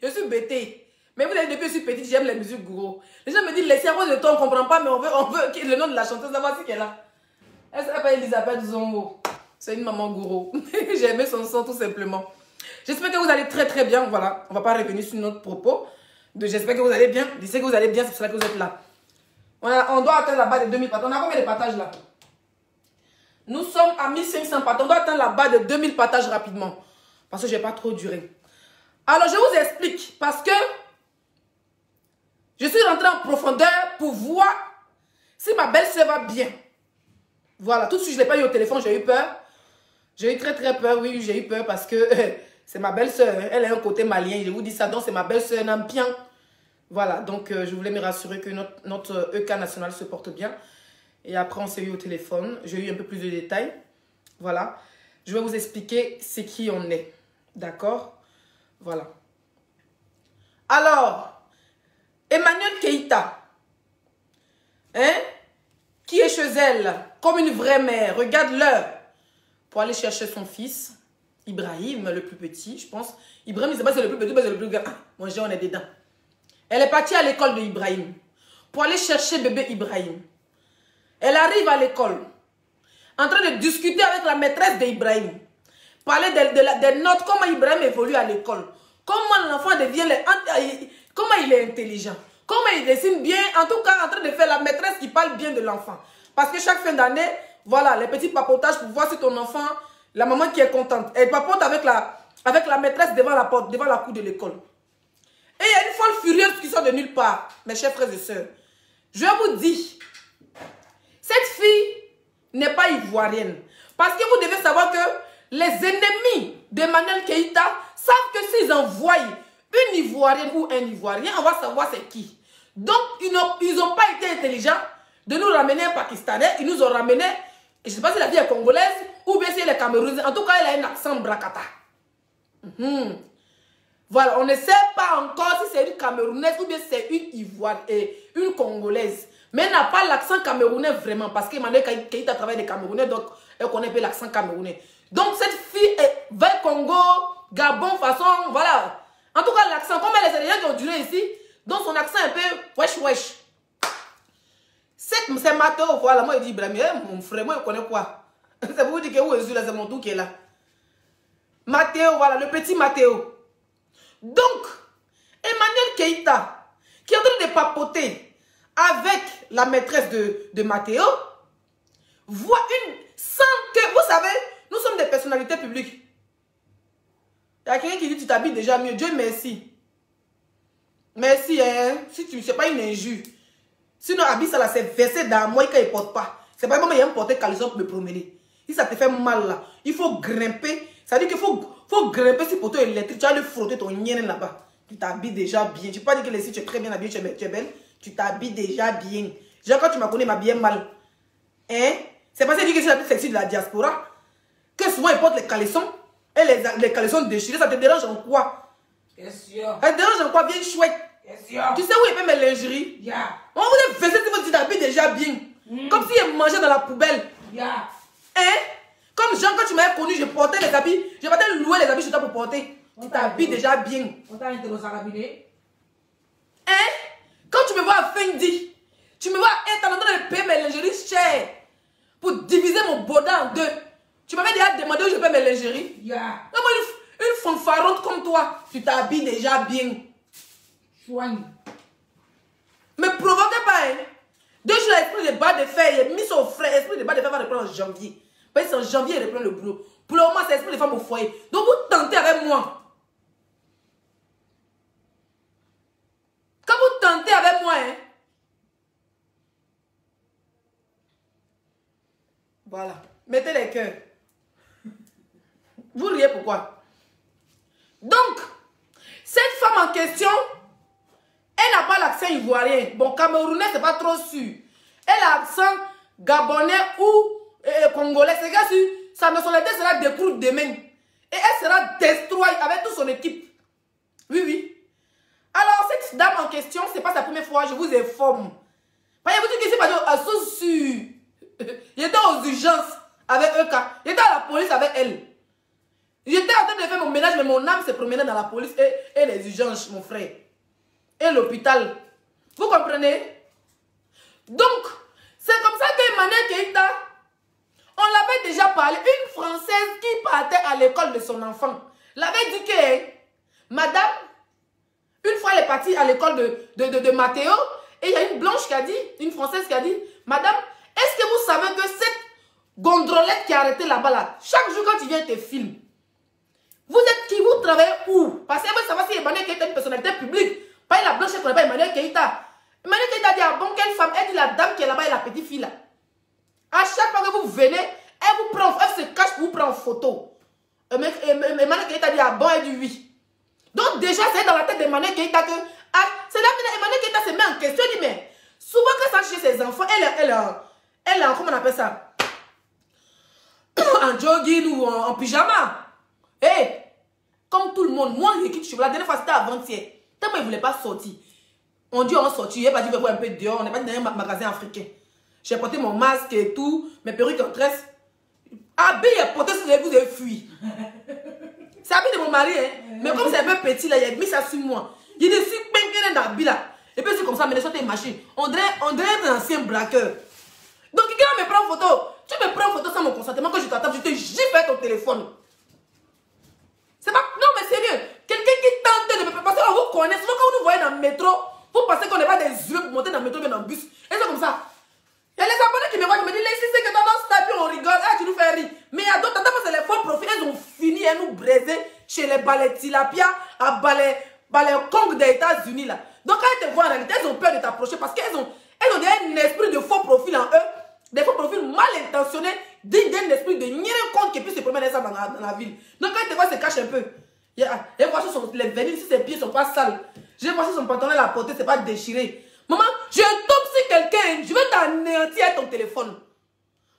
je suis bêtée. Mais vous savez, depuis que je suis petite, j'aime les musiques gourou. Les gens me disent, laissez à cause de toi, on ne comprend pas, mais on veut le nom de la chanteuse, la voici qu'elle a. Elle s'appelle Elisabeth Zongo. C'est une maman gourou. J'ai aimé son son tout simplement. J'espère que vous allez très très bien. Voilà, on ne va pas revenir sur notre propos. J'espère que vous allez bien. Je sais que vous allez bien, c'est pour cela que vous êtes là. On doit atteindre la barre de 2000 partages. On a combien de partages là? Nous sommes à 1500 partages. On doit atteindre la barre de 2000 partages rapidement. Parce que je n'ai pas trop duré. Alors, je vous explique. Parce que je suis rentrée en profondeur pour voir si ma belle-sœur va bien. Voilà, tout de suite, je ne l'ai pas eu au téléphone, j'ai eu peur. J'ai eu très très peur, oui, j'ai eu peur parce que c'est ma belle-sœur. Elle a un côté malien, je vous dis ça, donc c'est ma belle-sœur, elle aime bien. Voilà, donc je voulais me rassurer que notre EK national se porte bien. Et après, on s'est eu au téléphone, j'ai eu un peu plus de détails. Voilà, je vais vous expliquer ce qui en est. D'accord? Voilà. Alors, Emmanuel Keïta, hein, qui est chez elle, comme une vraie mère, regarde l'heure, pour aller chercher son fils, Ibrahim, le plus petit, je pense. Ibrahim, je ne sais pas si c'est le plus petit, mais c'est le plus grand. Moi, on est dedans. Elle est partie à l'école de Ibrahim, pour aller chercher bébé Ibrahim. Elle arrive à l'école, en train de discuter avec la maîtresse d'Ibrahim, parler des notes, comment Ibrahim évolue à l'école, comment l'enfant devient, comment il est intelligent, comment il dessine bien, en tout cas en train de faire la maîtresse qui parle bien de l'enfant. Parce que chaque fin d'année, voilà, les petits papotages pour voir si ton enfant, la maman qui est contente, elle papote avec la maîtresse devant la porte, devant la cour de l'école. Et il y a une folle furieuse qui sort de nulle part, mes chers frères et sœurs. Je vous dis, cette fille n'est pas ivoirienne. Parce que vous devez savoir que les ennemis d'Emmanuel Keïta savent que s'ils envoient une Ivoirienne ou un Ivoirien, on va savoir c'est qui. Donc, ils n'ont pas été intelligents de nous ramener un Pakistanais. Ils nous ont ramené, je ne sais pas si la fille est congolaise ou bien si elle est camerounaise. En tout cas, elle a un accent bracata. Voilà, on ne sait pas encore si c'est une camerounaise ou bien c'est une Ivoirienne et une congolaise. Mais elle n'a pas l'accent camerounais vraiment parce qu'Emmanuel Keïta travaille des Camerounais, donc elle connaît pas l'accent camerounais. Donc cette fille est vers Congo, Gabon, façon, voilà. En tout cas, l'accent, comme elle est les gens qui ont duré ici, donc son accent est un peu wesh wesh. C'est Mathéo, voilà, moi je dis Ibrahim, mon frère, moi je connais quoi? C'est pour vous dire que où est-ce là, c'est mon tout qui est là. Mathéo, voilà, le petit Mathéo. Donc, Emmanuel Keïta, qui est en train de papoter avec la maîtresse de Mathéo, voit sans que, vous savez, nous sommes des personnalités publiques. Il y a quelqu'un qui dit tu t'habilles déjà mieux, Dieu merci. Merci, hein, si tu ne sais pas une injure. Sinon, habille ça là, c'est versé dans moi quand il ne porte pas. C'est pas comme il y a un porté caleçon pour me promener. Si ça te fait mal là, il faut grimper. Ça veut dire qu'il faut grimper sur le poteau électrique. Tu vas le frotter ton nien là-bas. Tu t'habilles déjà bien. Tu ne peux pas dire que si tu es très bien habillé, tu es belle. Tu t'habilles déjà bien. Genre quand tu m'as connu, m'habille mal. Hein? C'est parce que je dis que je suis la plus sexy de la diaspora. Que souvent ils portent les caleçons. Et les caleçons déchirés, ça te dérange en quoi? Bien sûr. Ça te dérange en quoi? Bien chouette. Bien sûr. Tu sais où il met mes lingeries? Yeah. On vous a versé si vous t'habilles déjà bien. Comme si il mangeait dans la poubelle. Yeah. Hein? Comme Jean, quand tu m'avais connu, je portais les habits. Je partais louer les habits chez toi pour porter. Tu t'habilles déjà bien. On t'a interrogé. Hein? Quand tu me vois à Fendi, tu me vois être en train de payer mes lingeries chères pour diviser mon bodin en deux. Tu m'avais déjà demandé où je paie mes lingeries. Yeah. Non, moi, une fanfaronde comme toi, tu t'habilles déjà bien. Soigne. Me provoquez pas, hein? 2 jours, l'esprit de bas de fer, il a mis son frère, l'esprit de bas de fer va reprendre en janvier. Parce que c'est en janvier, il reprend le boulot. Pour le moment, c'est l'esprit de femme au foyer. Donc, vous tentez avec moi. Quand vous tentez avec moi, hein? Voilà. Mettez les cœurs. Vous riez pourquoi? Donc, cette femme en question, elle n'a pas l'accent ivoirien. Bon, camerounais, c'est pas trop sûr. Elle a l'accent gabonais ou congolais. C'est que si sa nationalité sera détruite demain. Et elle sera détruite avec toute son équipe. Oui, oui. Alors, cette dame en question, c'est pas sa première fois, je vous informe. Voyez, vous dites qu'ici, à il était aux urgences avec EK. Il était à la police avec elle. J'étais en train de faire mon ménage, mais mon âme se promenait dans la police et les urgences, mon frère. Et l'hôpital. Vous comprenez? Donc, c'est comme ça que Emmanuel Keïta, on l'avait déjà parlé, une Française qui partait à l'école de son enfant, l'avait dit que, madame, une fois elle est partie à l'école de Mathéo, et il y a une blanche qui a dit, une Française qui a dit, madame, est-ce que vous savez que cette gondrolette qui est arrêtée là-bas, là, chaque jour quand tu viens, te filme. Vous êtes qui? Vous travaillez où? Parce qu'elle veut savoir si Emmanuel Keïta est une personnalité publique. Pas la blanche, elle ne connaît pas Emmanuel Keïta. Emmanuel Keïta dit, ah bon, quelle femme? Elle dit, la dame qui est là-bas et la petite fille là. À chaque fois que vous venez, elle vous prend, elle se cache pour vous prendre en photo. Emmanuel Keïta dit, ah bon, elle dit oui. Donc déjà, c'est dans la tête d'Emmanuel Keïta que, c'est là que Emmanuel Keïta se met en question, il dit, mais souvent quand ça chez ses enfants, elle est en, comment on appelle ça? En jogging ou en pyjama. Hey, comme tout le monde, moi, l'équipe cheveux, la dernière fois, c'était avant-hier. Tellement ils ne voulaient pas sortir. On dit, on sortit, il n'y a pas dit, on va voir un peu dehors, on n'est pas dans un magasin africain. J'ai porté mon masque et tout, mes perruques en tresse. Habille est porté sur les vous avez fui. C'est habillé de mon mari, hein. Mais comme c'est un peu petit, là, il a mis ça sur moi. Il est sur un d'habit là. Et puis c'est comme ça, mais les sortes de machine. On dirait un ancien braqueur. Donc, quelqu'un me prend en photo. Tu me prends en photo sans mon consentement, quand je t'attends, je te gifle ton téléphone. C'est pas... Non, mais sérieux. Quelqu'un qui tente de me... Parce qu'on vous connaît. Souvent, quand vous nous voyez dans le métro, vous pensez qu'on n'est pas des yeux pour monter dans le métro, mais dans le bus. Et c'est comme ça. Il y a les abonnés qui me voient, qui me disent, ici, c'est que dans notre stade, on rigole. Ah, tu nous fais rire. Mais il y a d'autres, c'est les faux profils. Elles ont fini à nous braiser chez les balais tilapia, à balais Kong des États-Unis, là. Donc, quand elles te voient en réalité, elles ont peur de t'approcher parce qu'elles ont déjà un esprit de faux profil en eux. Des faux profils mal intentionnés, dignes d'un esprit de nier un compte qui puisse se promener ça dans la ville. Donc quand ils te voient, ils se cachent un peu. Et voici les vernis, si ses pieds ne sont pas sales. Je vois si son pantalon à la portée, c'est pas déchiré. Maman, je tombe sur quelqu'un, je vais t'anéantir avec ton téléphone.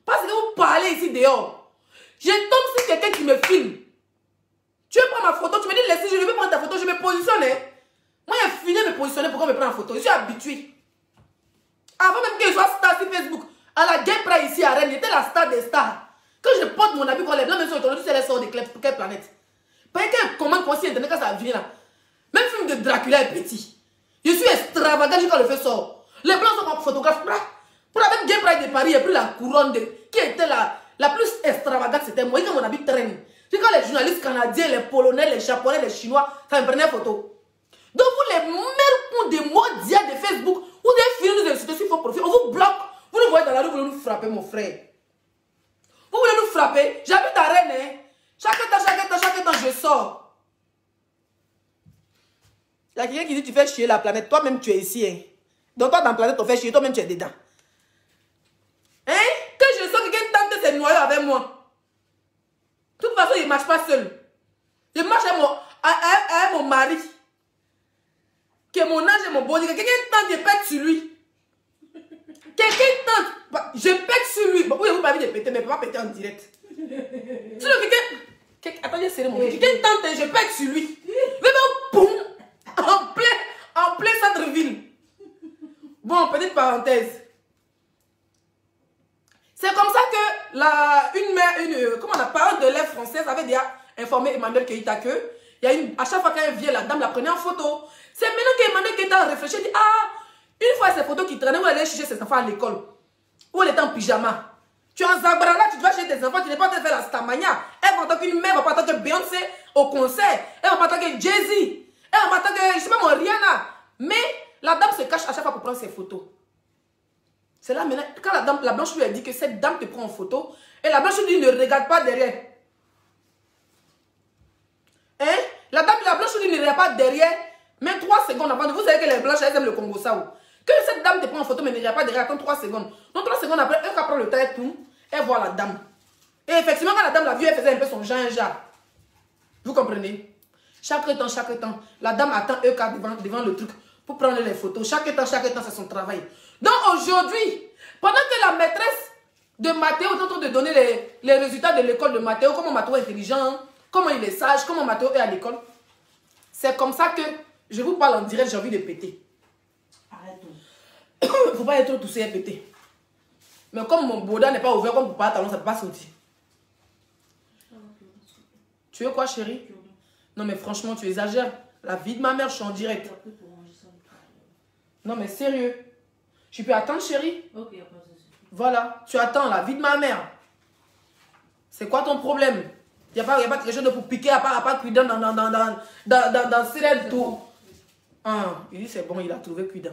Parce que vous parlez ici dehors. Je tombe sur quelqu'un qui me filme. Tu veux prendre ma photo, tu me dis, laisse, je vais prendre ta photo, je me positionne. Moi, j'ai fini de me positionner pour qu'on me prenne en photo. Je suis habitué. Avant même que je sois star sur Facebook. À la Gay Pride ici à Rennes, j'étais la star des stars. Quand je porte mon habit, quand les blancs me sont étonnés, tu sais les sorts de quelle planète. Parce que comment conseiller internet quand ça vient là. Même film de Dracula est petit. Je suis extravagant quand le fait sort. Les blancs sont en photographe. Pour la même Gay Pride de Paris, il n'y a plus la couronne qui était la plus extravagante, c'était moi. Quand mon habit traîne. C'est quand les journalistes canadiens, les polonais, les japonais, les chinois, ça me prenait photo. Donc vous les meilleurs des mondiaux de Facebook, vous devez finir nous insulter sur vos profils, on vous bloque. Vous nous voyez dans la rue, vous voulez nous frapper, mon frère. Vous voulez nous frapper? J'habite à Rennes, hein. Chaque temps, je sors. Il y a quelqu'un qui dit tu fais chier la planète. Toi-même, tu es ici, hein. Donc, toi, dans la planète, on fait chier. Toi-même, tu es dedans. Hein? Quand je sors, quelqu'un tente de se noyer avec moi. De toute façon, il ne marche pas seul. Il marche avec mon mari. Qui est mon âge et mon body. Quelqu'un tente de pète sur lui. Quelqu'un tente, je pète sur lui. Bon, oui, vous m'avez dit de péter, mais je ne peux pas péter en direct. Sinon, quelqu'un. Attends, j'ai serré mon body. Quelqu'un tente, je pète sur lui. Mais boum, en plein centre-ville. Bon, petite parenthèse. C'est comme ça que comment on a parlé de l'élève française avait déjà informé Emmanuel Keïta que à chaque fois qu'elle vient, la dame la prenait en photo. C'est maintenant qu'Emmanuel Keïta a réfléchi, dit une fois ces photos qui traînaient où elle allait chercher ses enfants à l'école, où elle était en pyjama. Tu es en Zabrana, tu dois chez tes enfants, tu n'es pas en train de faire la Stamania. Elle va en tant qu'une mère, elle va pas en tant que Beyoncé au concert, elle va pas en tant que Jay-Z, elle va pas en tant que, je sais pas moi, Rihanna. Mais la dame se cache à chaque fois pour prendre ses photos. C'est là maintenant, quand la blanche lui a dit que cette dame te prend en photo, et la blanche lui dit ne regarde pas derrière. Hein? La blanche lui dit ne regarde pas derrière, mais 3 secondes avant, vous savez que les blanches, elles aiment le Congo Sao. Que cette dame te prend en photo, mais ne regarde pas derrière, attends 3 secondes. Donc 3 secondes après, elle prend le temps et tout, elle voit la dame. Et effectivement, quand la dame l'a vue, elle faisait un peu son Jean-Jacques. Vous comprenez? Chaque temps, la dame attend Eka devant le truc pour prendre les photos. Chaque temps, c'est son travail. Donc aujourd'hui, pendant que la maîtresse de Mathéo est en train de donner les résultats de l'école de Mathéo, comment Mathéo est intelligent, comment il est sage, comment Mathéo est à l'école, c'est comme ça que je vous parle en direct, j'ai envie de péter. Il ne faut pas être trop toussé et péter. Mais comme mon boda n'est pas ouvert, comme pour pas talon, ça ne peut pas sortir. Tu veux quoi, chérie? Non, mais franchement, tu exagères. La vie de ma mère, je suis en direct. Non, mais sérieux. Tu peux attendre, chérie? Ok, y a pas de souci. Voilà, tu attends la vie de ma mère. C'est quoi ton problème? Il n'y a pas quelque chose de pour piquer à part cuidant dans Sirène tout. Ah, il dit c'est bon, il a trouvé cuidant.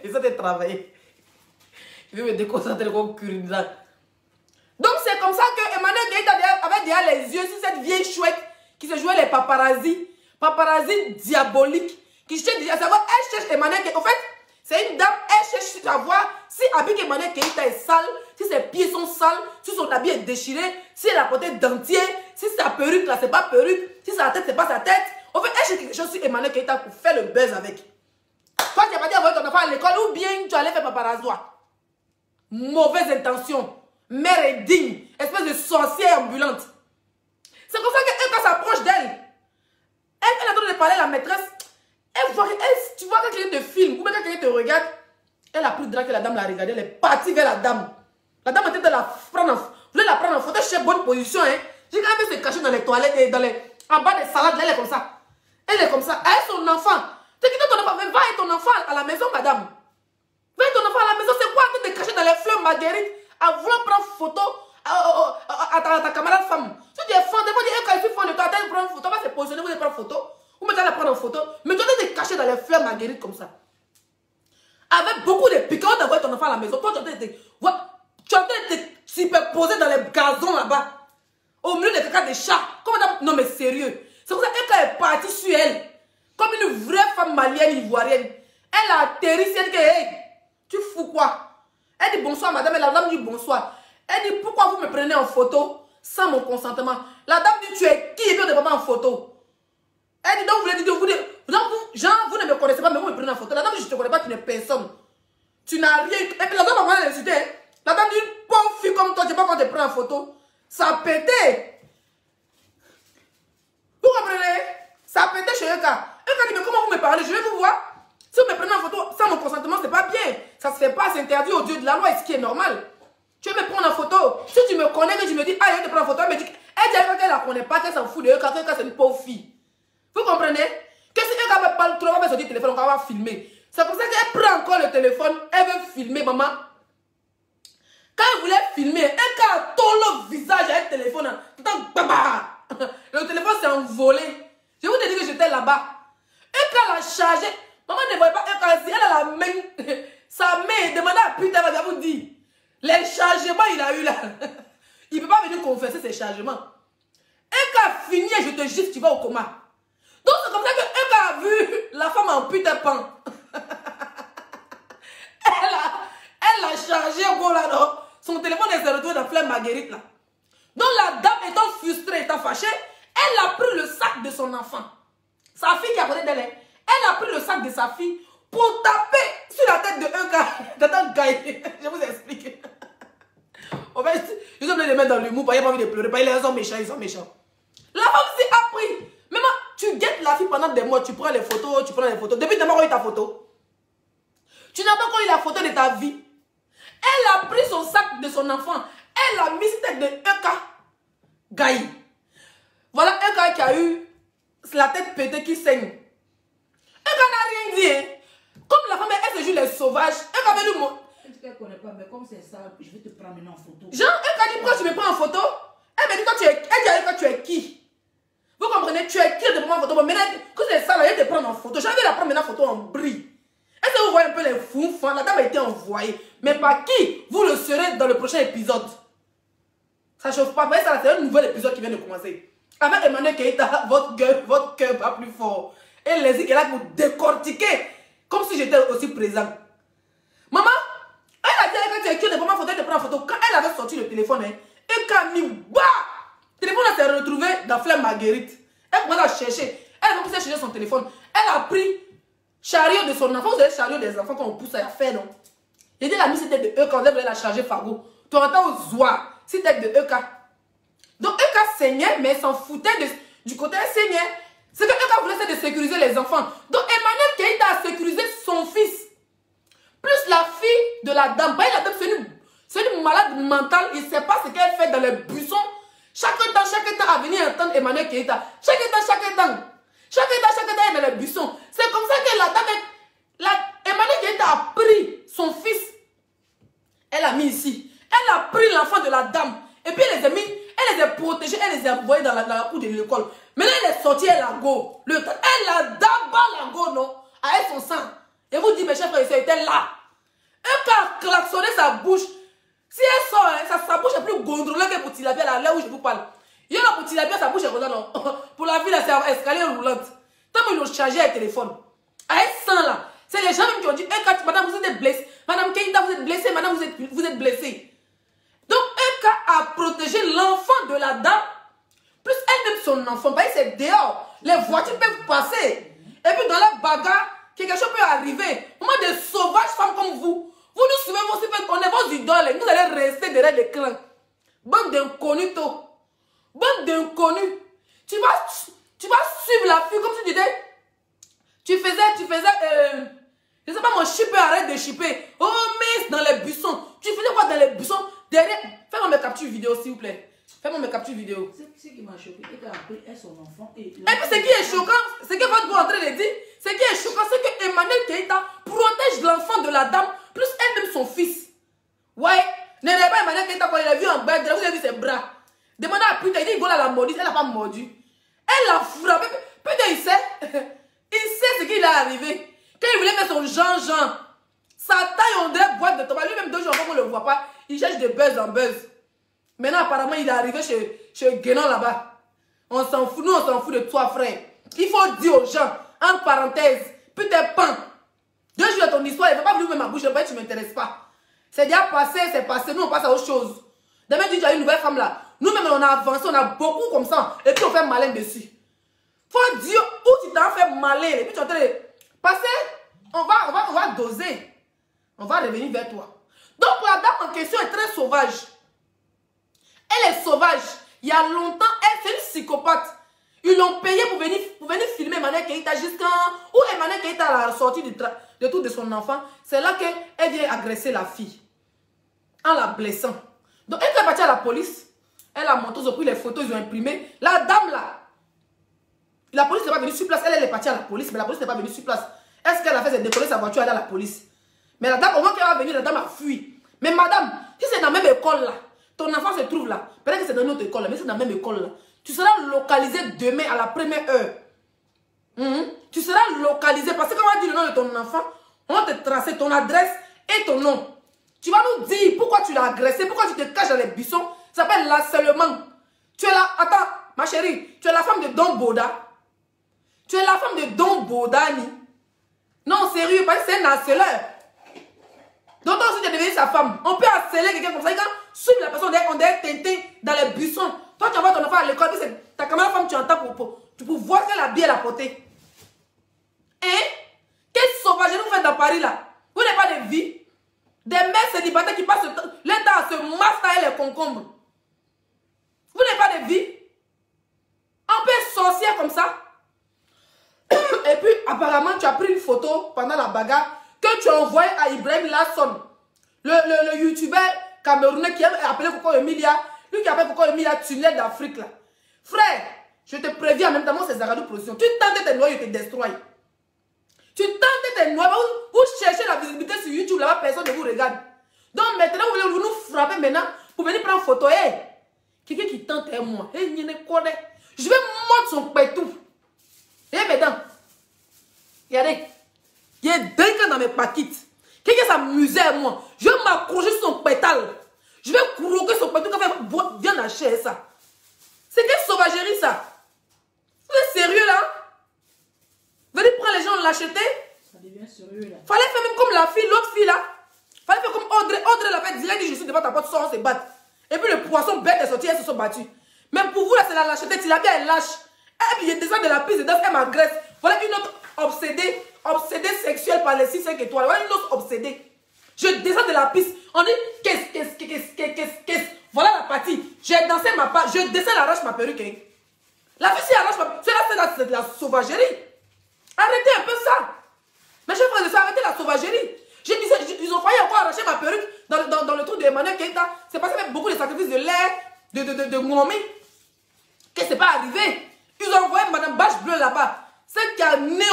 Il s'est travaillé. Il veut me déconcentrer comme cuidant. Donc c'est comme ça que Emmanuel Keïta avait déjà les yeux sur cette vieille chouette qui se jouait les paparazzi. Paparazzi diaboliques. Qui cherche déjà à savoir, elle cherche Emmanuel Keïta. En fait, c'est une dame, elle cherche à voir si habit Emmanuel Keïta est sale, si ses pieds sont sales, si son habit est déchiré, si elle a porté dentier, si sa perruque là c'est pas perruque, si sa tête c'est pas sa tête. En fait, elle cherche quelque chose sur Emmanuel Keïta pour faire le buzz avec. Toi, tu n'as pas dit envoyer ton enfant à l'école ou bien tu allais faire paparazzi. Mauvaise intention. Mère est digne. Espèce de sorcière ambulante. C'est comme ça qu'elle, quand s'approche d'elle, elle a le droit de parler à la maîtresse. Tu vois quand quelqu'un te filme ou quand quelqu'un te regarde, elle a pris le drap que la dame l'a regardé, elle est partie vers la dame. La dame était de la prendre, voulait la prendre en photo, chez bonne position. Hein. J'ai quand même se cacher dans les toilettes et en bas des salades, elle est comme ça. Elle est comme ça. Elle est son enfant. Tu quittes ton enfant, mais va avec ton enfant à la maison, madame. Va avec ton enfant à la maison, c'est quoi de te cacher dans les fleurs marguerites à vouloir prendre photo à ta camarade femme. Si tu es fan, devant dire quand il fait fan de toi, elle prend une photo, va se positionner, vous allez prendre photo. Ou maintenant la prendre en photo. Mais tu dois te cacher dans les fleurs marguerites comme ça. Avec beaucoup de piquants d'avoir ton enfant à la maison. Toi, tu as été superposé dans les gazons là-bas. Au milieu des caca des chats. Non, mais sérieux. C'est pour ça qu'elle est partie sur elle. Comme une vraie femme malienne, ivoirienne. Elle a atterri, elle dit, hey, tu fous quoi? Elle dit bonsoir, madame. Et la dame dit bonsoir. Elle dit pourquoi vous me prenez en photo sans mon consentement? La dame dit tu es qui et puis on ne prend pas en photo. Elle dit donc vous ne me connaissez pas, mais vous me prenez en photo. La dame dit je ne te connais pas, tu n'es personne. Tu n'as rien. Et puis la dame m'a vraiment insulté. La dame dit pauvre fille comme toi, tu ne sais pas quand tu prends en photo. Ça a pété. Vous comprenez? Ça a pété chez Eka. Eka dit mais comment vous me parlez? Je vais vous voir. Si vous me prenez en photo sans mon consentement, c'est pas bien. Ça se fait pas, c'est interdit au Dieu de la loi, et ce qui est normal. Tu veux me prendre en photo. Si tu me connais, que tu me dis, ah, je vais te prendre en photo, elle me dit, elle dit qu'elle ne la connaît pas, qu'elle s'en fout de Eka, c'est une pauvre fille. Vous comprenez? Que si Eka ne parle trop, elle va sortir le téléphone, on va filmer. C'est pour ça qu'elle prend encore le téléphone, elle veut filmer, maman. Quand elle voulait filmer, Eka a tourné le visage avec le téléphone. Le téléphone s'est envolé. Je vous ai dit que j'étais là-bas. Eka l'a chargé. Maman ne voyait pas Eka, si elle a la main, sa main, demandez à putain, elle va vous dire. Les chargements, il a eu là. Il ne peut pas venir confesser ses chargements. Eka a fini et je te jure, tu vas au coma. Donc c'est comme ça que Eka a vu la femme en putain pan. Elle a chargé au là, non? Son téléphone est retrouvé dans Fleur Marguerite là. Donc la dame étant frustrée, étant fâchée, elle a pris le sac de son enfant. Sa fille qui a côté d'elle, elle a pris le sac de sa fille pour taper sur la tête de Eka. Je vous explique. En fait, ils ont besoin de les mettre dans l'humour, ils n'ont pas envie de pleurer, ils sont méchants, ils sont méchants. La femme s'est appris. Maman, tu guettes la fille pendant des mois, tu prends les photos, Depuis demain, on a eu ta photo. Tu n'as pas encore eu la photo de ta vie. Elle a pris son sac de son enfant. Elle a mis sur tête de Eka Gaï. Voilà Eka qui a eu la tête pétée qui saigne. Eka n'a rien dit. Hein. Comme la femme, elle se joue les sauvages. Eka veut nous montrer. Elle ne connaît pas, mais comme c'est ça, je vais te prendre maintenant en photo. Jean, Eka dit pourquoi tu me prends en photo? Elle me dit quand tu es, elle dit à Eka, tu es qui? Vous comprenez? Tu es qui de prendre en photo? Bon, maintenant, quand c'est ça, elle te prendre en photo. J'avais la prendre maintenant en photo en brie. Est-ce que vous voyez un peu les foufs? La dame a été envoyée. Mais par qui? Vous le serez dans le prochain épisode. Ça chauffe pas. Mais ça, c'est un nouvel épisode qui vient de commencer. Avec Emmanuel Keïta, votre cœur va plus fort. Et les qui est là pour décortiquer. Comme si j'étais aussi présent. Maman, elle a dit que tu es qui de prendre en photo, elle te prend en photo. Quand elle avait sorti le téléphone, elle a mis bas. Le téléphone s'est retrouvé dans Fleur Marguerite. Elle commence à chercher. Elle a commencé à chercher son téléphone. Elle a pris chariot de son enfant. Vous savez, chariot des enfants quand on pousse à faire, non? Il dit la mise c'était de Eka, quand elle voulait la charger Fargo. Tu entends aux oies, c'était de Eka. Donc Eka saignait, mais elle s'en foutait du côté elle saignait. C'est que Eka voulait essayer de sécuriser les enfants. Donc Emmanuel Keïta a sécurisé son fils. Plus la fille de la dame. La dame, c'est une malade mentale. Il ne sait pas ce qu'elle fait dans les buissons. Chaque temps, chaque chaque temps à venir entendre Emmanuel Keïta. Chaque temps, elle est dans le buisson. C'est comme ça que la dame, Emmanuel Keïta a pris son fils. Elle l'a mis ici. Elle a pris l'enfant de la dame. Et puis elle les a mis, elle les a protégés, elle les a envoyés dans la cour de l'école. Maintenant elle est sortie, elle a go. Elle a d'abord la go, non? Avec son sang. Et vous dites, mes chers frères et sœurs, était là. Elle a klaxonné sa bouche. Si elle sort, hein, sa bouche est plus gondrolée que pour Tilapia, là où je vous parle. Il y a là pour Tilapia, sa bouche est comme ça, non? Pour la vie, là, c'est escalier roulante. Tant qu'ils l'ont chargé avec le téléphone. Avec sang, là. C'est les gens même qui ont dit, madame, vous êtes blessée. Madame Keïta, vous êtes blessée. Madame, vous êtes blessée. Donc, Eka a protégé l'enfant de la dame, plus elle-même son enfant. Parce que c'est dehors. Les voitures peuvent passer. Et puis, dans la bagarre, quelque chose peut arriver. Moi, des sauvages femmes comme vous, vous nous suivez aussi, on est vos idoles. Vous allez rester derrière l'écran. Bande d'inconnus, toi. Bande d'inconnus. Tu vas suivre la fille comme si tu disais. Tu faisais, je sais pas, mon shipper, arrête de shipper. Oh, mais dans les buissons. Tu faisais quoi dans les buissons? Derrière. Fais-moi mes captures vidéo, s'il vous plaît. Fais-moi mes captures vidéo. Ce qui m'a choqué, c'est qu'elle a pris son enfant et puis ce qui est choquant, ce que votre voix est en train de dire, ce qui est choquant, c'est que Emmanuel Keïta protège l'enfant de la dame, plus elle-même son fils. Ouais. N'aimez pas Emmanuel Keïta quand il a vu en bas, vous avez vu ses bras. Demandez à putain, il dit Gola l'a mordu, elle n'a pas mordu. Elle l'a frappé. Putain, il sait. Il sait ce qui lui est arrivé. Quand il voulait faire son Jean-Jean, sa taille, on dirait boîte de tabac. Lui-même, 2 jours avant qu'on ne le voit pas, il cherche de buzz en buzz. Maintenant, apparemment, il est arrivé chez Guénon là-bas. On s'en fout, nous, on s'en fout de toi, frère. Il faut dire aux gens, entre parenthèses, putain, pan. 2 jours de ton histoire, il ne va pas venir ouvrir ma bouche, tu ne m'intéresses pas. C'est déjà passé, c'est passé, nous, on passe à autre chose. Demain, tu as une nouvelle femme là. Nous-mêmes, on a avancé, on a beaucoup comme ça. Et puis, on fait malin dessus. Faut dire où tu t'en fais malin. Et puis, tu es en train de passer. On va doser. On va revenir vers toi. Donc, la dame en question est très sauvage. Elle est sauvage. Il y a longtemps, elle, c'est une psychopathe. Ils l'ont payé pour venir filmer Emmanuel Keïta jusqu'à où Emmanuel Keïta a sorti de tout de son enfant. C'est là qu'elle vient agresser la fille. En la blessant. Donc, elle est partie à la police. Elle a monté, ils ont pris les photos, ils ont imprimé. La dame là. La police n'est pas venue sur place. Elle est partie à la police, mais la police n'est pas venue sur place. Est-ce qu'elle a fait décoller sa voiture, elle est à la police? Mais la dame, au moment qu'elle va venir, la dame a fui. Mais madame, si c'est dans la même école là, ton enfant se trouve là, peut-être que c'est dans une autre école là, mais c'est dans la même école là, tu seras localisé demain à la première heure. Tu seras localisé parce que quand on va dire le nom de ton enfant, on va te tracer ton adresse et ton nom. Tu vas nous dire pourquoi tu l'as agressé, pourquoi tu te caches dans les buissons. Ça s'appelle l'harcèlement. Tu es là, attends, ma chérie, tu es la femme de Don Boda. Tu es la femme de Don Bodani. Non, sérieux, parce que c'est un harceleur. Donc, toi aussi, tu es devenue sa femme. On peut harceler quelqu'un comme ça. Quand suivre la personne, on est teinté dans les buissons. Toi, tu envoies ton enfant à l'école, puis c'est ta caméra femme, tu entends pour voir quelle habille elle a porté. Hein? Quelle sauvagerie vous faites dans Paris là? Vous n'avez pas de vie? Des mères célibataires qui passent leur temps à se masser les concombres. Vous n'avez pas de vie? On peut être sorcière comme ça. Et puis, apparemment, tu as pris une photo pendant la bagarre que tu as envoyée à Ibrahim Lasson, le youtubeur camerounais qui a appelé Coco Emilia, lui qui appelle Coco Emilia tunnel d'Afrique là. Frère, je te préviens en même temps, moi c'est Zagadou Production. Tu tentes de te noyer, je te destroy. Tu tentes de te noyer, vous cherchez la visibilité sur YouTube là-bas, personne ne vous regarde. Donc maintenant, vous voulez nous frapper maintenant pour venir prendre photo. Hey, quelqu'un qui tente est moi. Hey, je vais mordre son pétou. Et maintenant, regardez, il y a 2 cas dans mes paquettes. Quelqu'un s'amusait à moi. Je vais m'accrocher sur son pétale. Je vais croquer son pétale quand viens acheter ça. C'est quelle sauvagerie ça? Vous êtes sérieux là? Venez prendre les gens l'acheter. Ça devient sérieux là. Fallait faire même comme la fille, l'autre fille là. Fallait faire comme Audrey. Audrey l'a fait. Il a dit je suis devant ta porte, sort, on se bat. Et puis le poisson bête est sorti, elles se sont battues. Mais pour vous là, c'est la lâcheté. Tu l'as bien, elle lâche. Et puis, il descend de la piste de danse, elle m'agresse. Voilà une autre obsédée sexuelle par les 6-5 étoiles. Voilà une autre obsédée. Je descends de la piste. On dit, qu'est-ce. Voilà la partie. J'ai dansé ma part. Je descends, elle arrache ma perruque. Hein. La fille, elle arrache ma perruque. C'est de la sauvagerie. Arrêtez un peu ça. Mes chers frères et sœurs, arrêtez la sauvagerie. Je disais, ils ont failli encore arracher ma perruque dans le truc de Emmanuel Keïta. C'est parce qu'il y avait beaucoup de sacrifices de l'air, de Mohamed. que c'est pas arrivé. Ils ont envoyé Madame Bâche Bleue là-bas. Celle qui a né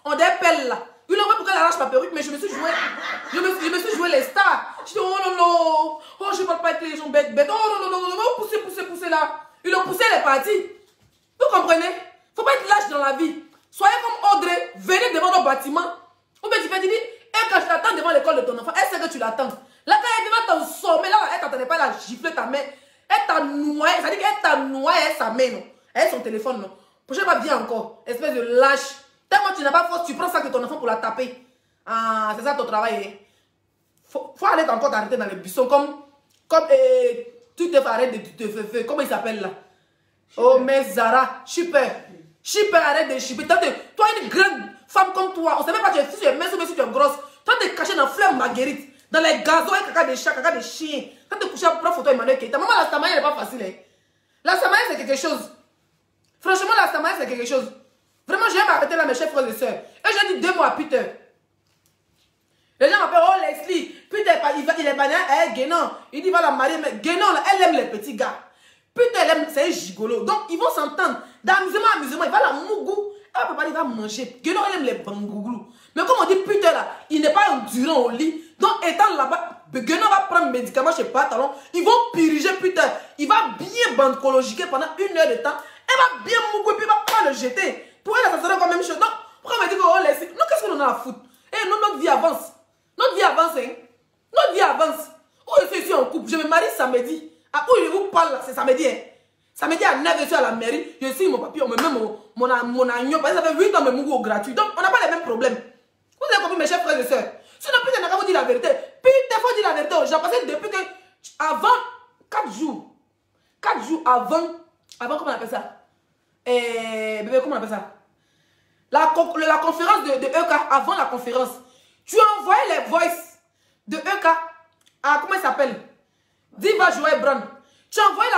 en des pelles là. Ils l'ont envoyé pour qu'elle arrache ma perruque, mais je me suis joué les stars. Je dis, oh non, non, oh je ne parle pas avec les gens bêtes, oh non, non, non, non, oh, poussez là. Ils l'ont poussé, elle est partie. Vous comprenez? Faut pas être lâche dans la vie. Soyez comme Audrey, venez devant nos bâtiments. Ou bien tu fais dire, et quand je t'attends devant l'école de ton enfant, elle sait que tu l'attends. Là, quand elle est devant ton sommet, là, elle t'attendait pas, elle a giflé ta main. Elle t'a noyé, ça veut dire qu'elle t'a noyé avec sa main, non? Elle son téléphone, non? Prochaine fois, viens encore, espèce de lâche. Tellement tu n'as pas force, tu prends ça que ton enfant pour la taper. Ah, c'est ça ton travail. Faut aller encore t'arrêter dans les buissons, comme tu te fais arrêter de te faire. Comment il s'appelle là? Oh, mais Zara, super. Super, arrête de chipper. Toi, une grande femme comme toi, on ne sait même pas si tu es mince ou si tu es grosse. Toi, tu es caché dans fleur marguerite, dans les gazons avec caca des chats, caca des chiens. Quand tu es couché, prends photo Emmanuel Keita. Maman, la Samaïa, elle n'est pas facile. Hein. La Samaïa, c'est quelque chose. Franchement, la Samaïa, c'est quelque chose. Vraiment, j'ai arrêté là, mes chers frères et sœurs. Et j'ai dit 2 mois à Peter. Les gens m'appellent, oh Leslie, Peter, il est banni à Guénon. Il dit, va la marier, mais Guénon, elle aime les petits gars. Peter, elle aime, c'est un gigolo. Donc, ils vont s'entendre. D'amusement à amusement, il va la mougou. Elle papa, il va manger. Guénon, elle aime les bangouglous. Mais comme on dit, Peter, là, il n'est pas endurant au lit. Donc, étant là-bas, Guénon va prendre médicaments chez Pantalon. Ils vont piriger Peter. Il va bien bandcologiquer pendant 1 heure de temps. Elle va bien mougou et puis il va pas le jeter. Pour elle, ça serait quand même chose. Donc, pourquoi on me dit qu'on laisse? Nous, qu'est-ce qu'on en a à foutre? Et nous, notre vie avance. Notre vie avance, hein. Notre vie avance. Où je suis ici en couple? Je me marie samedi. À où je vous parle là, c'est samedi, hein. Samedi à 9h, je suis à la mairie. Je suis mon papier, on me met mon agneau. Parce que ça fait 8 ans, me mougou au gratuit. Donc, on n'a pas les mêmes problèmes. Vous avez compris, mes chers frères et sœurs? Sinon, Peter n'a qu'à vous dire la vérité. Peter, il faut dire la vérité aux gens. Parce que depuis que, avant 4 jours avant, comment on appelle ça? Bébé, comment on appelle ça? La conférence de EK, avant la conférence, tu as envoyé les voices de EK à, comment il s'appelle? Diva Joël Brown. Tu as envoyé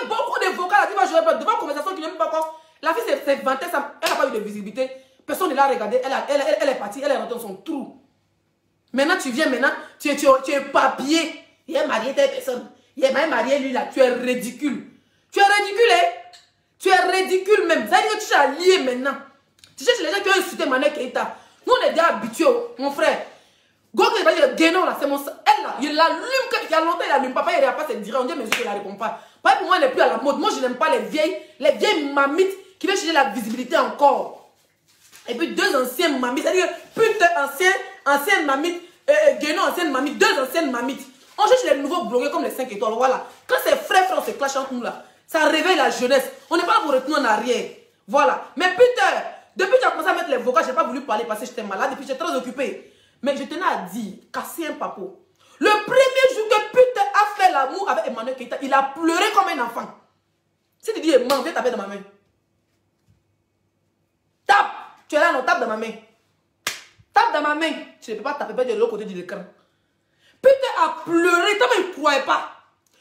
beaucoup de vocales à Diva Joël Brown devant une conversation qui n'est même pas encore. La fille s'est vantée, elle n'a pas eu de visibilité. Personne ne l'a regardée, elle est partie, elle est rentrée dans son trou. Maintenant, tu viens, tu es papier. Il est marié telle personne. Il est marié lui là. Tu es ridicule. Tu es ridicule, hein? Tu es ridicule même. Ça veut dire que tu es allié maintenant. Tu cherches les gens qui ont insulté Emmanuel Keita. Nous, on est déjà habitués, mon frère. Go qui va dire Guénon là, c'est mon. Elle là, il l'allume, il y a longtemps, il allume. Papa, il ne pas se dire. On dit, mais je ne la réponds pas. Pour moi, elle n'est plus à la mode. Moi, je n'aime pas les vieilles mamites qui veulent chercher la visibilité encore. Et puis, 2 anciennes mamites. C'est-à-dire, putain, ancienne mamite, Guénon, ancienne mamite, 2 anciennes mamites. On cherche les nouveaux blogueurs comme les 5 étoiles. Voilà. Quand c'est frère, on se clash entre nous là. Ça réveille la jeunesse. On n'est pas là pour retenir en arrière. Voilà. Mais putain, depuis que tu as commencé à mettre les vocales, je n'ai pas voulu parler parce que j'étais malade et puis j'étais très occupée. Mais je tenais à dire, casser un papo. Le premier jour que putain a fait l'amour avec Emmanuel Keita, il a pleuré comme un enfant. Si tu dis, maman, viens taper dans ma main. Tape. Tu es là, non, tape dans ma main. Tape dans ma main. Tu ne peux pas taper de l'autre côté de l'écran. Putain a pleuré, tellement il ne croyait pas.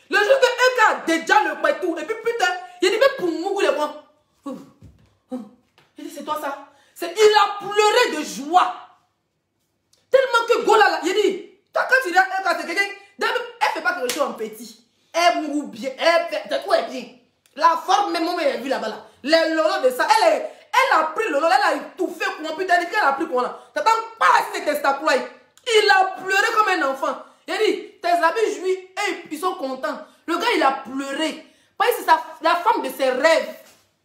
Le jour que Eka a déjà le tout, et puis putain, il dit, mais pour Mougou les bras. Il dit, c'est toi ça? Il a pleuré de joie. Tellement que Gola là, il dit, quand tu dis Eka, c'est quelqu'un, elle ne fait pas quelque chose en petit. Elle moue bien, tout est bien. La forme, même moi, elle a vu là-bas là. Les lolos de ça, elle a pris le lolo, elle a étouffé comment putain, elle dit qu'elle a pris comment là. T'attends pas si c'était ta quoi. Il a pleuré comme un enfant. Il a dit, tes amis jouissent et ils sont contents. Le gars, il a pleuré. Parce que c'est la femme de ses rêves.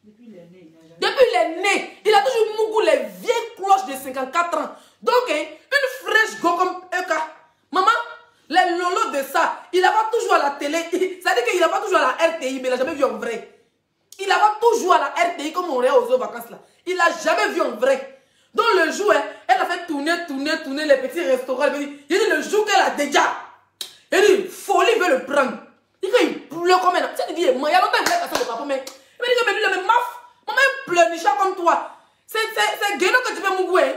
Depuis il est né. Il a toujours mougou les vieilles cloches de 54 ans. Donc, une fraîche go comme Eka. Maman, les lolos de ça, il la voit toujours à la télé. Ça veut dire qu'il la voit toujours à la RTI, mais il n'a jamais vu en vrai. Il la voit toujours à la RTI comme on est aux vacances là. Il n'a jamais vu en vrai. Donc, le jour, elle a fait tourner les petits restaurants. Il dit, le jour qu'elle a déjà, il dit, folie veut le prendre. Il dit qu'il pleure comme un. Tu dis, moi, il y a longtemps que je l'ai cassé de papa, mais il me dit, mais maf, maman, pleurnicha comme toi. C'est Guénon que tu veux mougouer.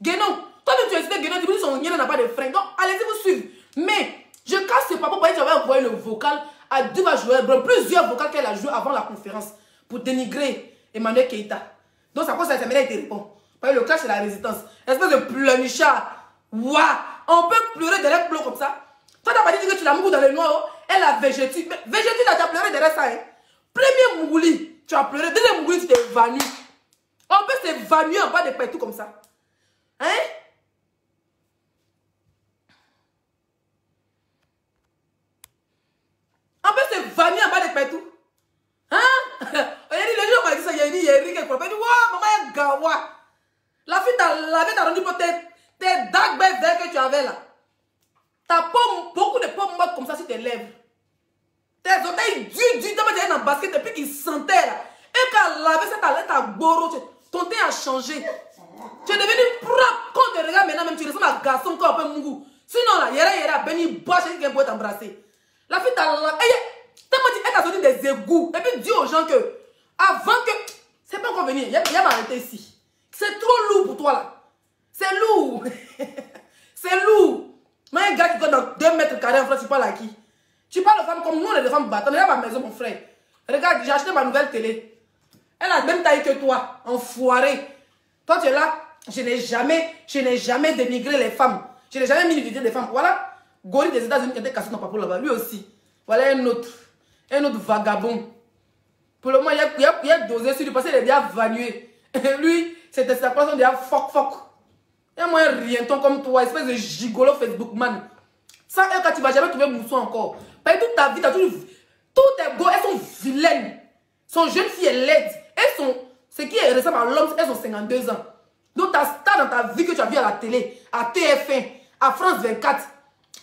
Guénon, toi, tu as essayé Guénon, tu me dis, son Guénon n'a pas de frein. Donc, allez-y, vous suivre. Mais, je casse ce papa parce que j'avais envoyé le vocal à Diva Joël Brown, plusieurs vocales qu'elle a joué avant la conférence pour dénigrer Emmanuel Keita. Donc, ça cause ça, m'a été répond. Parce que le clash, c'est la résistance. Espèce de pleurnichard. Waouh! On peut pleurer derrière pleurs comme ça. Toi, t'as pas dit que tu l'as mouru dans le noir. Elle a végétile. Mais végétile, elle a pleuré derrière ça. Hein. Premier Mougouli, tu as pleuré. Deuxième Mougouli, tu t'es évanoui. On peut s'évanouir en bas de partout comme ça. Hein? On peut s'évanouir en bas de partout. Hein? Il y a dit, les gens m'ont dit ça, il y a dit, il y a dit, wow, maman est gawa. La fille t'a lavé, t'a rendu pour tes dark beds que tu avais là. T'as beaucoup de pommes mortes comme ça sur tes lèvres. Tes orteils durs, t'as pas dans le basket depuis qu'ils sentaient là. Et quand elle a lavé ça, t'as goro, ton teint a changé. Tu es devenu propre. Quand tu regardes maintenant, même tu ressembles à un garçon comme un peu mougou. Sinon là, yera, Benny Bosch, quelqu'un peut t'embrasser. La fille t'a lavé. Elle t'a sorti des égouts. Et puis dis aux gens que, avant que. C'est pas encore venir, il y a m'arrêter ici. C'est trop lourd pour toi là. C'est lourd. C'est lourd. Mais un gars qui compte dans 2 mètres carrés en France, tu parles à qui? Tu parles aux femmes comme nous, on est des femmes battantes. Regarde ma maison, mon frère. Regarde, j'ai acheté ma nouvelle télé. Elle a la même taille que toi, enfoiré. Toi, tu es là. Je n'ai jamais dénigré les femmes. Je n'ai jamais mis une vidéo des femmes. Voilà. Gori des États-Unis qui était cassé dans papa là-bas. Lui aussi. Voilà un autre vagabond. Pour le moment, il a dosé sur lui parce qu'il est déjà vanué. Lui, c'était sa personne déjà fuck. Il y a moins rienton comme toi, espèce de gigolo Facebook man. Ça, quand tu vas jamais trouver mousson encore. Parce que toute ta vie, t'as toujours. Toutes tes go, elles sont vilaines. Son jeune fille est laide. Elles sont. Ce qui est ressemble à l'homme, elles ont 52 ans. Donc, ta star dans ta vie que tu as vu à la télé, à TF1, à France 24,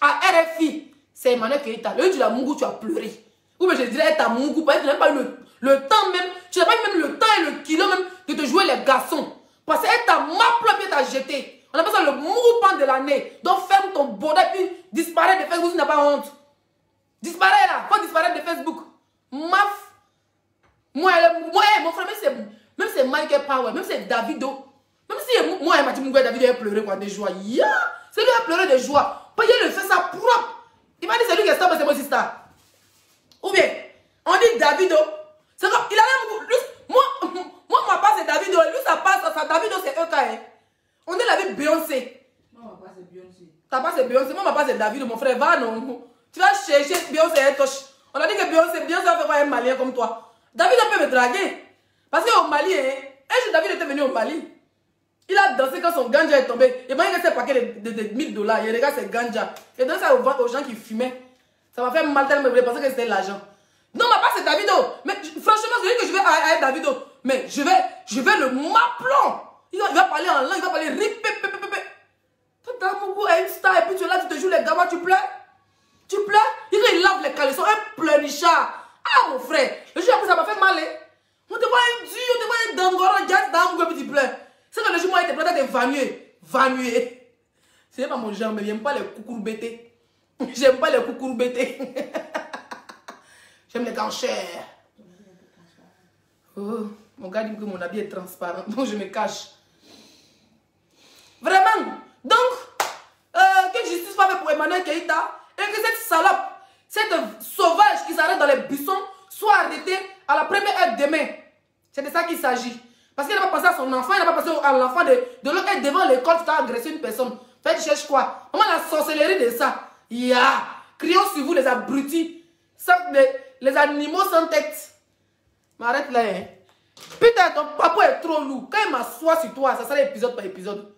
à RFI, c'est Emmanuel Keita. Le jour de la Mougou, tu as pleuré. Ou bien je dirais, ta Mougou, parce que tu n'as pas eu le temps même, tu n'as pas eu même le temps et le kilo même de te jouer les garçons. Parce qu'elle t'a mappé et t'a jeté. On appelle ça le mouvement de l'année. Donc ferme ton bonnet puis disparaît de Facebook si tu n'as pas honte. Disparaît là, faut disparaître de Facebook. Maf. Moi, mon frère, même c'est Michael Power, même c'est Davido. Même si moi, Mathieu Mougoué, Davido a pleuré quoi, de joie. Yeah. C'est lui qui a pleuré de joie. Pas il fait ça propre. Il m'a dit c'est lui qui est stop, c'est moi aussi star. Ou bien, on dit Davido. C'est comme, il a même. Moi, ma part c'est Davido. Lui, sa part, Davido c'est EK. On est la vie Beyoncé. Moi, ma part c'est Beyoncé. Ta part c'est Beyoncé. Moi, ma part c'est Davido. Mon frère, va non. Tu vas chercher Beyoncé et Tosh. On a dit que Beyoncé va faire quoi un Malien comme toi. Davido peut me draguer. Parce qu'au Mali, un jour David était venu au Mali. Il a dansé quand son ganja est tombé. Et moi, il a ces paquets de $1000. Il regarde ses ganja. Il donne ça aux gens qui fumaient. Ça m'a fait mal tellement, je pensais que c'était l'argent. Non, ma part c'est Davido. Mais franchement, c'est lui que je vais à Davido. Mais je vais le m'appelant. Il va parler en langue, il va parler rip. Toi, t'as beaucoup à une star et puis tu es là, tu te joues les gamins, tu pleures. Tu pleures. Il lave les caleçons, un pleurnichard. Ah, mon frère, le jour après, ça m'a fait mal. On te voit un dieu, on te voit un dangoro, jazz, dans un petit pleur. C'est que le jour où il était plein, t'es vanué. Ce n'est pas mon genre, mais j'aime pas les coucours bêtés. J'aime pas les coucours bêtés. J'aime les canchers. Oh, mon gars dit que mon habit est transparent, donc je me cache. Vraiment. Donc, que justice soit faite pour Emmanuel Keita et que cette salope, cette sauvage qui s'arrête dans les buissons soit arrêtée à la première heure demain. C'est de ça qu'il s'agit. Parce qu'il n'a pas pensé à son enfant, il n'a pas pensé à l'enfant de l'autre. Et devant l'école, tu as agressé une personne. Fait, tu cherches quoi? Comment la sorcellerie de ça? Ya! Crions sur vous, les abrutis. Les animaux sans tête. M'arrête là, hein. Putain, ton papa est trop lourd. Quand il m'assoit sur toi, ça sera épisode par épisode.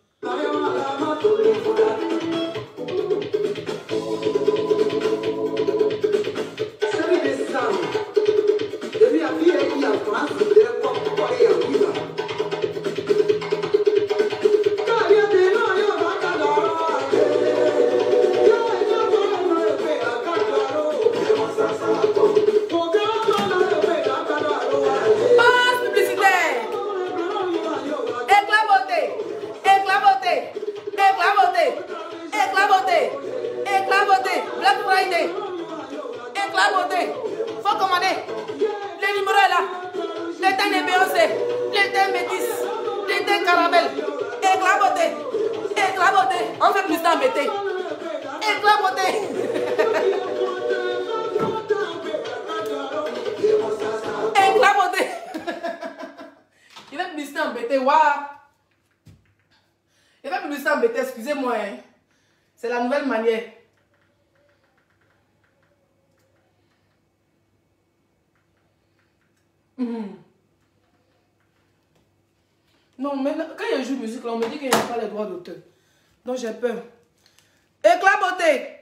Black Friday, éclaboté, faut commander. Le numéro est là. Le teint de Beyoncé, le teint métis, le teint caramel, éclaboté. On fait plus d'embêter. Éclaboté. Éclaboté. Il va plus d'embêter, waouh. Il va plus d'embêter, excusez-moi. Hein. C'est la nouvelle manière. Non, mais quand il y a un jeu de musique, là, on me dit qu'il n'y a pas les droits d'auteur. Donc j'ai peur. Éclat beauté.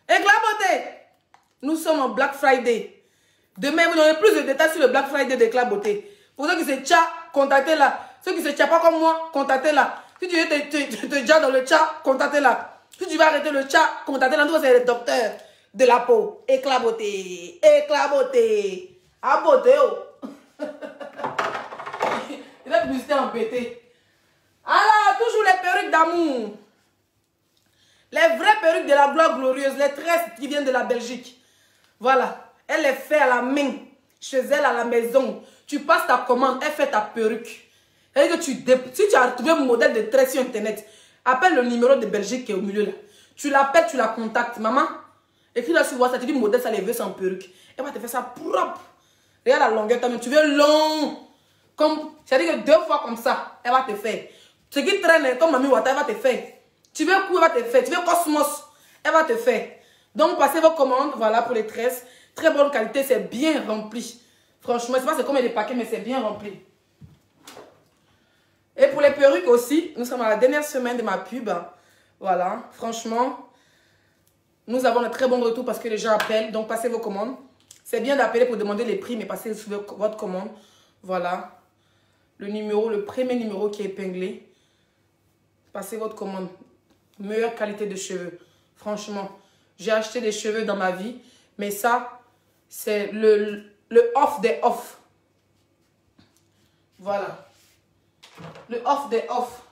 Éclat beauté. Nous sommes en Black Friday. Demain, vous aurez plus de détails sur le Black Friday d'Éclat beauté. Pour ceux qui se tchà, contactez-la. Ceux qui se tchà pas comme moi, contactez-la. Si tu veux te tchà dans le tchà, contactez-la. Si tu veux arrêter le tchà, contactez-la. Nous, c'est le docteur de la peau. Éclat beauté. Éclat beauté. À beauté, oh. Il a publicité embêté. Alors, toujours les perruques d'amour. Les vraies perruques de la gloire glorieuse. Les tresses qui viennent de la Belgique. Voilà. Elle les fait à la main. Chez elle, à la maison. Tu passes ta commande, elle fait ta perruque. Et que si tu as trouvé un modèle de tresse sur Internet, appelle le numéro de Belgique qui est au milieu là. Tu l'appelles, tu la contactes. Maman, écris là sur WhatsApp, tu dis modèle, ça les veut sans perruque. Elle va te faire ça propre. Regarde la longueur, tu veux long. C'est-à-dire que 2 fois comme ça, elle va te faire. Ce qui traîne comme Mamie Wata, elle va te faire. Tu veux coup, elle va te faire. Tu veux Cosmos, elle va te faire. Donc, passez vos commandes, voilà, pour les tresses. Très bonne qualité, c'est bien rempli. Franchement, je sais pas c'est combien de paquets, mais c'est bien rempli. Et pour les perruques aussi, nous sommes à la dernière semaine de ma pub. Voilà, franchement, nous avons un très bon retour parce que les gens appellent. Donc, passez vos commandes. C'est bien d'appeler pour demander les prix, mais passez sur votre commande. Voilà. Le premier numéro qui est épinglé. Passez votre commande. Meilleure qualité de cheveux. Franchement, j'ai acheté des cheveux dans ma vie. Mais ça, c'est le off des off. Voilà. Le off des off.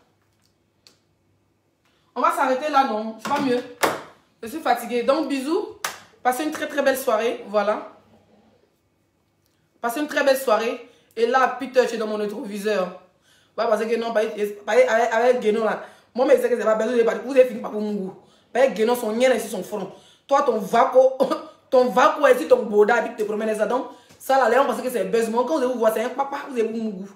On va s'arrêter là, non? C'est pas mieux. Je suis fatiguée. Donc, bisous. Passez une très très belle soirée. Voilà. Passez une très belle soirée. Et là, Peter, je suis dans mon rétroviseur. Ouais, parce que non, avec Guénon là. Moi, mais c'est que c'est pas besoin de parler. Vous avez fini par pour mon goût. Avec Guénon, son nien ici, son front. Toi, ton vaco est ici, ton boda, tu te promènes ça. Donc, ça là, les gens pensent que c'est besoin. Quand vous voyez, c'est un papa, vous avez mon goût.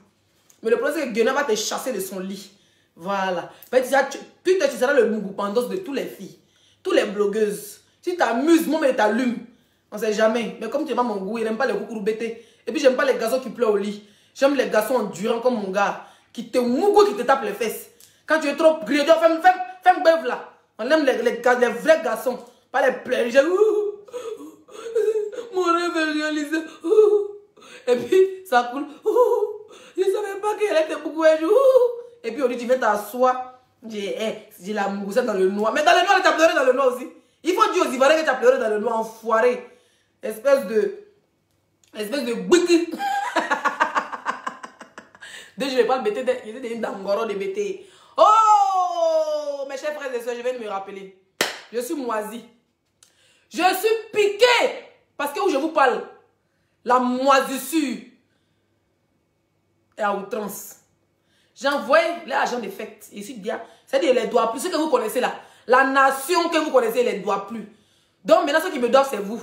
Mais le problème, c'est que Guénon va te chasser de son lit. Voilà. Peter, tu seras le mougou pandos de toutes les filles. Toutes les blogueuses. Si tu t'amuses, moi, mais t'allumes. On sait jamais. Mais comme tu n'aimes pas mon goût, il n'aime pas les coucous bêtés. Et puis, j'aime pas les garçons qui pleurent au lit. J'aime les garçons endurants comme mon gars. Qui te mougou, qui te tape les fesses. Quand tu es trop grédant, fais un bœuf là. On aime les vrais garçons. Pas les pleurs. Mon rêve est réalisé. Et puis, ça coule. Je ne savais pas qu'elle était beaucoup un jour. Et puis, on dit, tu viens t'asseoir. J'ai la moussette dans le noir. Mais dans le noir, tu as pleuré dans le noir aussi. Il faut dire aux Ivoiriens que tu as pleuré dans le noir, enfoiré. Espèce de bouki. Dès que je vais pas le bêter, il était une dangoro de bêter. Oh, mes chers frères et soeurs, je vais me rappeler. Je suis moisie. Je suis piquée. Parce que où je vous parle, la moisissure est à outrance. J'ai envoyé les agents de fête. Ici, c'est-à-dire les doigts plus. Ce que vous connaissez là. La nation que vous connaissez, les doigts plus. Donc maintenant, ceux qui me doivent, c'est vous.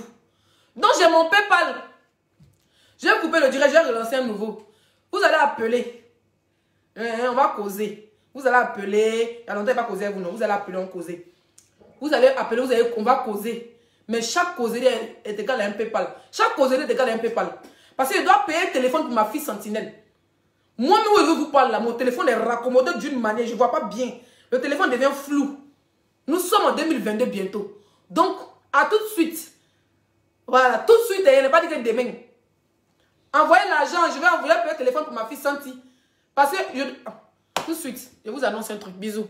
Donc j'ai mon PayPal. Je vais couper le direct, je vais relancer un nouveau. Vous allez appeler. On va causer. Vous allez appeler. Il y a longtemps, il va causer avec vous, non? Vous allez appeler, on causer. Vous allez appeler, on va causer. Mais chaque causerie est égale à un PayPal. Chaque causerie est égale à un PayPal. Parce que je dois payer un téléphone pour ma fille sentinelle. Moi, où je vous parle là, mon téléphone est raccommodé d'une manière, je ne vois pas bien. Le téléphone devient flou. Nous sommes en 2022 bientôt. Donc, à tout de suite. Voilà, tout de suite, il n'est pas dit que demain. Envoyez l'argent, je vais envoyer un téléphone pour ma fille Santi. Parce que, tout de suite, je vous annonce un truc. Bisous.